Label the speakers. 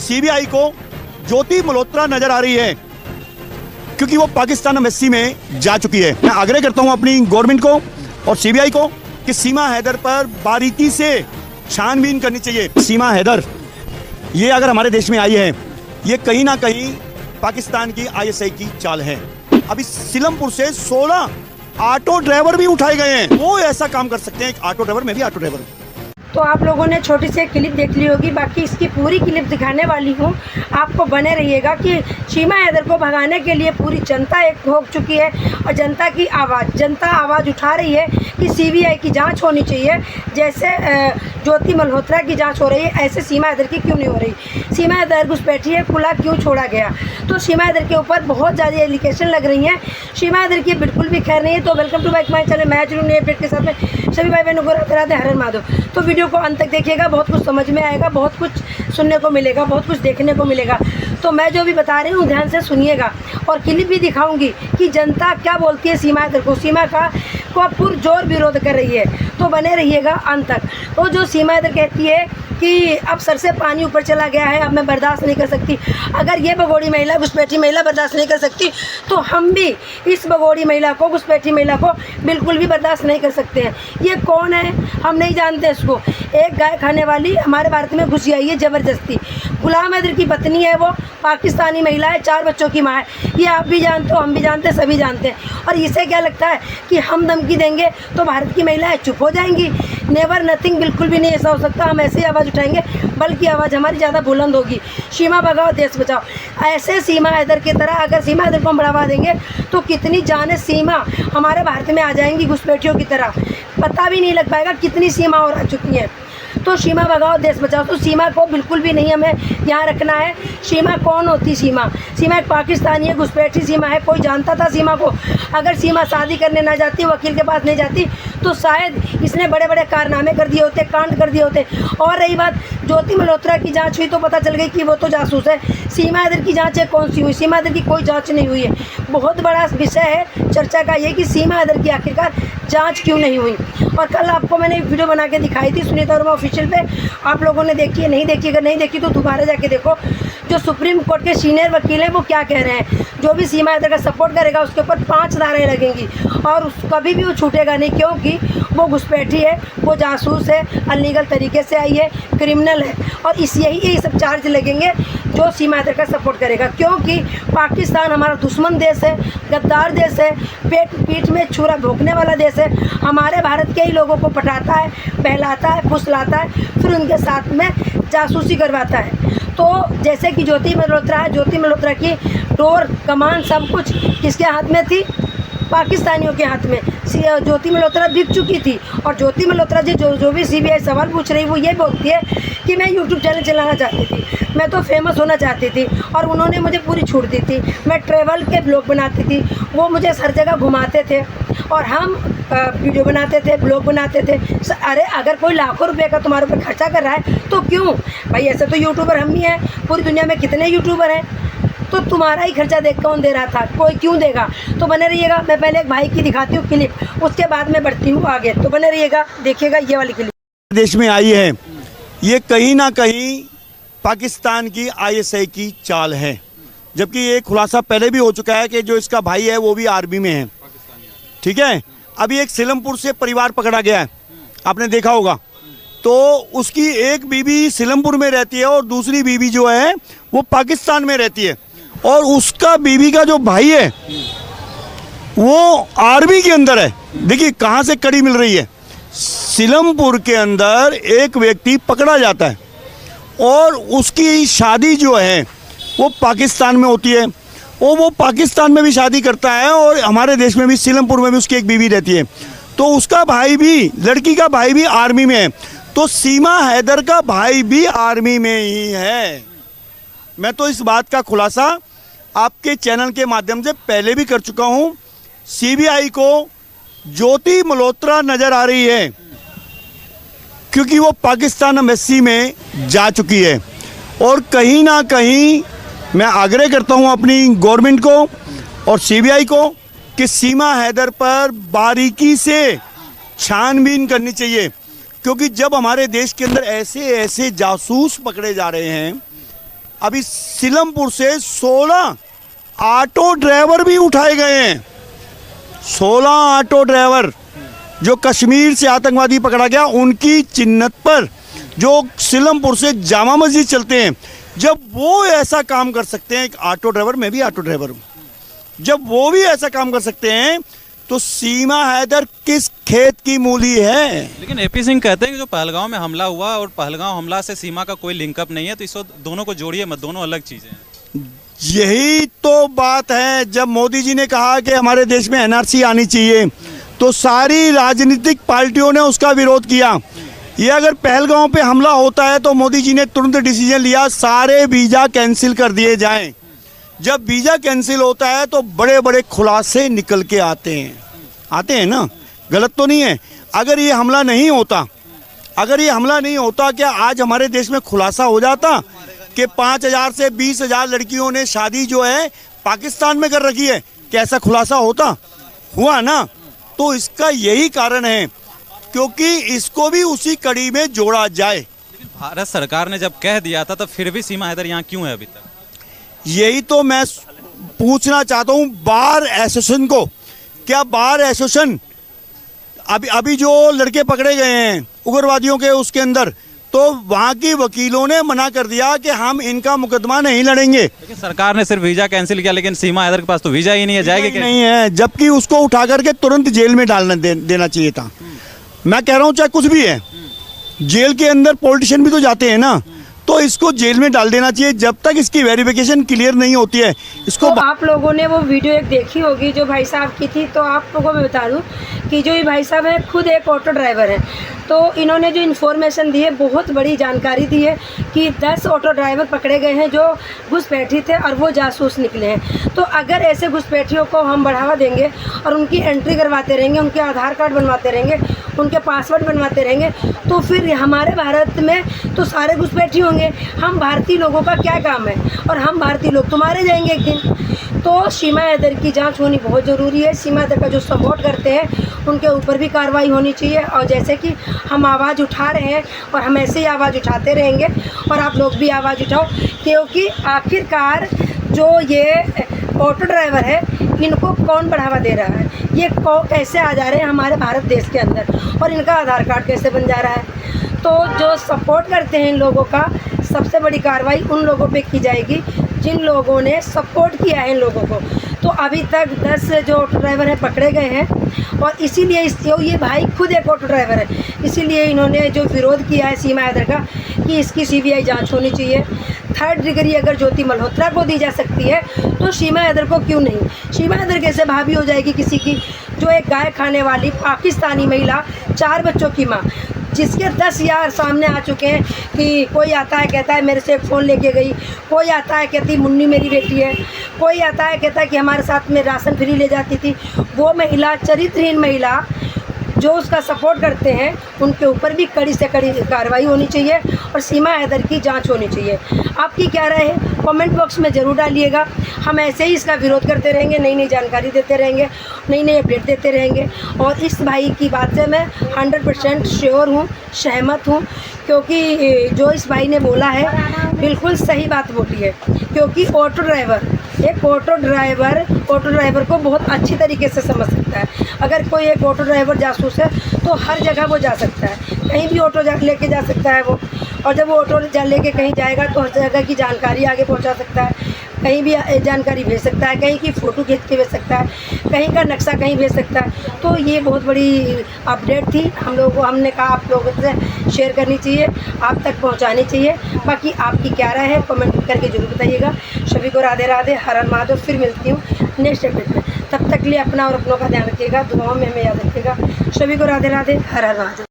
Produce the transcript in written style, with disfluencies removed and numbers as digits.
Speaker 1: CBI को ज्योति मल्होत्रा नजर आ रही है, क्योंकि वो पाकिस्तान एम्बेसी में जा चुकी है। मैं आग्रह करता हूं अपनी गवर्नमेंट को और सीबीआई को कि सीमा हैदर पर बारीकी से छानबीन करनी चाहिए। सीमा हैदर ये अगर हमारे देश में आई है, ये कहीं ना कहीं पाकिस्तान की आईएसआई की चाल है। अभी सीलमपुर से 16 ऑटो ड्राइवर भी उठाए गए हैं। वो ऐसा काम कर सकते हैं, एक ऑटो ड्राइवर, मैं भी ऑटो ड्राइवर हूँ।
Speaker 2: तो आप लोगों ने छोटी सी क्लिप देख ली होगी, बाकी इसकी पूरी क्लिप दिखाने वाली हूँ। आपको बने रहिएगा कि सीमा हैदर को भगाने के लिए पूरी जनता एक हो चुकी है और जनता आवाज़ उठा रही है कि सीबीआई की जांच होनी चाहिए। जैसे ज्योति मल्होत्रा की जांच हो रही है, ऐसे सीमा हैदर की क्यों नहीं हो रही। सीमा हैदर घुसपैठी है, खुला क्यों छोड़ा गया। तो सीमा हैदर के ऊपर बहुत ज़्यादा एलिगेशन लग रही हैं। सीमा हैदर की बिल्कुल भी खैर नहीं है। तो welcome to back my channel, मैं जुड़ूँ नए अपडेट के साथ में। सभी भाई बहनों को राधे हर माधव। तो वीडियो को अंत तक देखिएगा, बहुत कुछ समझ में आएगा, बहुत कुछ सुनने को मिलेगा, बहुत कुछ देखने को मिलेगा। तो मैं जो भी बता रही हूँ ध्यान से सुनिएगा और क्लिप भी दिखाऊंगी कि जनता क्या बोलती है सीमा हैदर को। सीमा का पुरजोर विरोध कर रही है, तो बने रहिएगा अंत तक। तो जो सीमा हैदर कहती है कि अब सर से पानी ऊपर चला गया है, अब मैं बर्दाश्त नहीं कर सकती। अगर ये भगोड़ी महिला, घुसपैठी महिला बर्दाश्त नहीं कर सकती, तो हम भी इस भगोड़ी महिला को, घुसपैठी महिला को बिल्कुल भी बर्दाश्त नहीं कर सकते हैं। ये कौन है हम नहीं जानते इसको। एक गाय खाने वाली हमारे भारत में घुसी आई है ज़बरदस्ती। गुलाम हैदर की पत्नी है, वो पाकिस्तानी महिला है, 4 बच्चों की माँ है। ये आप भी जानते हो, हम भी जानते हैं, सभी जानते हैं। और इसे क्या लगता है कि हम धमकी देंगे तो भारत की महिलाएं चुप हो जाएंगी। नेवर नथिंग, बिल्कुल भी नहीं ऐसा हो सकता। हम ऐसे आवाज़ उठाएंगे, बल्कि आवाज़ हमारी ज़्यादा बुलंद होगी। सीमा भगाओ, देश बचाओ। ऐसे सीमा हैदर की तरह अगर सीमा हैदर को हम बढ़ावा देंगे तो कितनी जाने सीमा हमारे भारत में आ जाएंगी घुसपैठियों की तरह। पता भी नहीं लग पाएगा कितनी सीमा और आ चुकी हैं। तो सीमा भगाओ, देश बचाओ। तो सीमा को बिल्कुल भी नहीं हमें यहाँ रखना है। सीमा कौन होती सीमा एक पाकिस्तानी है, घुसपैठी सीमा है। कोई जानता था सीमा को? अगर सीमा शादी करने ना जाती, वकील के पास नहीं जाती, तो शायद इसने बड़े बड़े कारनामे कर दिए होते, कांड कर दिए होते। और रही बात ज्योति मल्होत्रा की जांच हुई तो पता चल गई कि वो तो जासूस है। सीमा हैदर की जांच है कौन सी हुई? सीमा हैदर की कोई जांच नहीं हुई है। बहुत बड़ा विषय है चर्चा का ये कि सीमा हैदर की आखिरकार जांच क्यों नहीं हुई। और कल आपको मैंने एक वीडियो बना के दिखाई थी सुनीता वर्मा ऑफिशियल पे, आप लोगों ने देखी है, नहीं देखी? अगर नहीं देखी तो दोबारा जाके देखो। जो सुप्रीम कोर्ट के सीनियर वकील हैं वो क्या कह रहे हैं, जो भी सीमा हैदर का सपोर्ट करेगा उसके ऊपर 5 धाराएँ लगेंगी और कभी भी वो छूटेगा नहीं, क्योंकि वो घुसपैठी है, वो जासूस है, अनलीगल तरीके से आई है, क्रिमिनल है। और यही सब चार्ज लगेंगे जो सीमा हैदर का सपोर्ट करेगा, क्योंकि पाकिस्तान हमारा दुश्मन देश है, गद्दार देश है, पीठ में छुरा भोंकने वाला देश है। हमारे भारत के ही लोगों को पटाता है, बहलाता है, फुसलाता है, फिर उनके साथ में जासूसी करवाता है। तो जैसे कि ज्योति मल्होत्रा है, ज्योति मल्होत्रा की डोर, कमान, सब कुछ किसके हाथ में थी? पाकिस्तानियों के हाथ में। ज्योति मल्होत्रा बिक चुकी थी। और ज्योति मल्होत्रा जी जो भी सीबीआई सवाल पूछ रही, वो ये बोलती है कि मैं यूट्यूब चैनल चलाना चाहती थी, मैं तो फेमस होना चाहती थी और उन्होंने मुझे पूरी छूट दी थी। मैं ट्रैवल के ब्लॉग बनाती थी, वो मुझे हर जगह घुमाते थे और हम वीडियो बनाते थे, ब्लॉग बनाते थे। अरे अगर कोई लाखों रुपए का तुम्हारे ऊपर खर्चा कर रहा है तो क्यों भाई? ऐसे तो यूट्यूबर हम ही हैं, पूरी दुनिया में कितने यूट्यूबर हैं। तो तुम्हारा ही खर्चा देख कौन दे रहा था? कोई क्यों देगा? तो बने रहिएगा। मैं पहले एक भाई की दिखाती हूँ क्लिप, उसके बाद में बढ़ती हूँ आगे। तो बने रहिएगा, देखिएगा ये वाली क्लिप।
Speaker 1: देश में आई है, ये कहीं ना कहीं पाकिस्तान की आईएसआई की चाल है। जबकि ये खुलासा पहले भी हो चुका है कि जो इसका भाई है वो भी आर्मी में है। ठीक है, अभी एक सीलमपुर से परिवार पकड़ा गया है, आपने देखा होगा। तो उसकी एक बीवी सीलमपुर में रहती है और दूसरी बीवी जो है वो पाकिस्तान में रहती है। और उसका बीवी का जो भाई है वो आर्मी के अंदर है। देखिए कहाँ से कड़ी मिल रही है। सीलमपुर के अंदर एक व्यक्ति पकड़ा जाता है और उसकी शादी जो है वो पाकिस्तान में होती है और वो पाकिस्तान में भी शादी करता है और हमारे देश में भी सीलमपुर में भी उसकी एक बीवी रहती है। तो उसका भाई भी, लड़की का भाई भी आर्मी में है। तो सीमा हैदर का भाई भी आर्मी में ही है। मैं तो इस बात का खुलासा आपके चैनल के माध्यम से पहले भी कर चुका हूं। सीबीआई को ज्योति मल्होत्रा नजर आ रही है, क्योंकि वो पाकिस्तान एम्बेसी में जा चुकी है। और कहीं ना कहीं मैं आग्रह करता हूं अपनी गवर्नमेंट को और सीबीआई को कि सीमा हैदर पर बारीकी से छानबीन करनी चाहिए, क्योंकि जब हमारे देश के अंदर ऐसे ऐसे जासूस पकड़े जा रहे हैं, अभी सीलमपुर से 16 ऑटो ड्राइवर भी उठाए गए हैं। 16 ऑटो ड्राइवर जो कश्मीर से आतंकवादी पकड़ा गया, उनकी चिन्हत पर जो सीलमपुर से जामा मस्जिद चलते हैं, जब वो ऐसा काम कर सकते हैं, एक ऑटो ड्राइवर, मैं भी ऑटो ड्राइवर हूँ, जब वो भी ऐसा काम कर सकते हैं तो सीमा हैदर किस खेत की मूली है।
Speaker 3: लेकिन एपी सिंह कहते हैं कि जो पहलगांव में हमला हुआ और पहलगांव हमला से सीमा का कोई लिंकअप नहीं है, तो इस दोनों को जोड़िए मत, दोनों अलग चीजें हैं।
Speaker 1: यही तो बात है। जब मोदी जी ने कहा कि हमारे देश में एनआरसी आनी चाहिए, तो सारी राजनीतिक पार्टियों ने उसका विरोध किया। ये अगर पहलगांव पे हमला होता है तो मोदी जी ने तुरंत डिसीजन लिया, सारे वीज़ा कैंसिल कर दिए जाएं। जब वीज़ा कैंसिल होता है तो बड़े बड़े खुलासे निकल के आते हैं ना, गलत तो नहीं है। अगर ये हमला नहीं होता, क्या आज हमारे देश में खुलासा हो जाता कि 5,000 से 20,000 लड़कियों ने शादी जो है पाकिस्तान में कर रखी है? कैसा खुलासा होता? हुआ ना। तो इसका यही कारण है, क्योंकि इसको भी उसी कड़ी में जोड़ा जाए।
Speaker 3: लेकिन भारत सरकार ने जब कह दिया था, तब फिर भी सीमा हैदर यहाँ क्यों है अभी तक?
Speaker 1: यही तो मैं पूछना चाहता हूँ बार एसोसिएशन को। क्या बार एसोसिएशन अभी जो लड़के पकड़े गए हैं उग्रवादियों के उसके अंदर, तो वहाँ की वकीलों ने मना कर दिया कि हम इनका मुकदमा नहीं लड़ेंगे।
Speaker 3: लेकिन सरकार ने सिर्फ वीजा कैंसिल किया, लेकिन सीमा हैदर के पास तो वीजा ही नहीं है, जाएगी
Speaker 1: नहीं है, जबकि उसको उठा करके तुरंत जेल में डालना देना चाहिए था। मैं कह रहा हूँ चाहे कुछ भी है, जेल के अंदर पॉलिटिशियन भी तो जाते हैं ना, तो इसको जेल में डाल देना चाहिए जब तक इसकी वेरिफिकेशन क्लियर नहीं होती है। इसको
Speaker 2: तो आप लोगों ने वो वीडियो एक देखी होगी जो भाई साहब की थी, तो आप लोगों को मैं बता दूं कि जो ये भाई साहब हैं खुद एक ऑटो ड्राइवर हैं। तो इन्होंने जो इन्फॉर्मेशन दी है, बहुत बड़ी जानकारी दी है कि 10 ऑटो ड्राइवर पकड़े गए हैं जो घुसपैठी थे और वो जासूस निकले हैं। तो अगर ऐसे घुसपैठियों को हम बढ़ावा देंगे और उनकी एंट्री करवाते रहेंगे, उनके आधार कार्ड बनवाते रहेंगे, उनके पासवर्ड बनवाते रहेंगे, तो फिर हमारे भारत में तो सारे घुसपैठी होंगे। हम भारतीय लोगों का क्या काम है, और हम भारतीय लोग तो मारे जाएंगे एक दिन। तो सीमा हैदर की जांच होनी बहुत ज़रूरी है। सीमा हैदर का जो सपोर्ट करते हैं उनके ऊपर भी कार्रवाई होनी चाहिए। और जैसे कि हम आवाज़ उठा रहे हैं और हम ऐसे ही आवाज़ उठाते रहेंगे, और आप लोग भी आवाज़ उठाओ, क्योंकि आखिरकार जो ये ऑटो ड्राइवर है इनको कौन बढ़ावा दे रहा है, ये कैसे आ जा रहे हैं हमारे भारत देश के अंदर, और इनका आधार कार्ड कैसे बन जा रहा है। तो जो सपोर्ट करते हैं इन लोगों का, सबसे बड़ी कार्रवाई उन लोगों पे की जाएगी जिन लोगों ने सपोर्ट किया है इन लोगों को। तो अभी तक 10 जो ऑटो ड्राइवर हैं पकड़े गए हैं, और इसीलिए ये भाई खुद एक ऑटो ड्राइवर है, इसीलिए इन्होंने जो विरोध किया है सीमा हैदर का कि इसकी CBI जांच होनी चाहिए। 3rd डिग्री अगर ज्योति मल्होत्रा को दी जा सकती है तो सीमा हैदर को क्यों नहीं? सीमा हैदर कैसे भाभी हो जाएगी किसी की, जो एक गाय खाने वाली पाकिस्तानी महिला, 4 बच्चों की माँ, जिसके 10 यार सामने आ चुके हैं कि कोई आता है कहता है मेरे से एक फ़ोन लेके गई, कोई आता है कहती मुन्नी मेरी बेटी है, कोई आता है कहता है कि हमारे साथ में राशन फ्री ले जाती थी। वो महिला, चरित्रहीन महिला जो उसका सपोर्ट करते हैं, उनके ऊपर भी कड़ी से कड़ी कार्रवाई होनी चाहिए और सीमा हैदर की जांच होनी चाहिए। आपकी क्या राय है कमेंट बॉक्स में ज़रूर डालिएगा। हम ऐसे ही इसका विरोध करते रहेंगे, नई नई जानकारी देते रहेंगे, नई नई अपडेट देते रहेंगे। और इस भाई की बात से मैं 100% श्योर हूँ, सहमत हूँ, क्योंकि जो इस भाई ने बोला है बिल्कुल सही बात बोली है। क्योंकि ऑटो ड्राइवर को बहुत अच्छी तरीके से समझ सकता है। अगर कोई एक ऑटो ड्राइवर जासूस है तो हर जगह वो जा सकता है, कहीं भी ऑटो लेके जा सकता है वो, और जब वो ऑटो लेके कहीं जाएगा तो हर जगह की जानकारी आगे पहुंचा सकता है, कहीं भी जानकारी भेज सकता है, कहीं की फ़ोटो खींच के भेज सकता है, कहीं का नक्शा कहीं भेज सकता है। तो ये बहुत बड़ी अपडेट थी, हमने कहा आप लोगों से शेयर करनी चाहिए, आप तक पहुंचानी चाहिए। बाकी आपकी क्या राय है कमेंट करके जरूर बताइएगा। सभी को राधे राधे, हर हर महादेव। फिर मिलती हूँ नेक्स्ट अपडेट में, तब तक के लिए अपना और अपनों का ध्यान रखिएगा, दुआओं में हमें याद रखिएगा। सभी को राधे राधे, हर हर महादेव।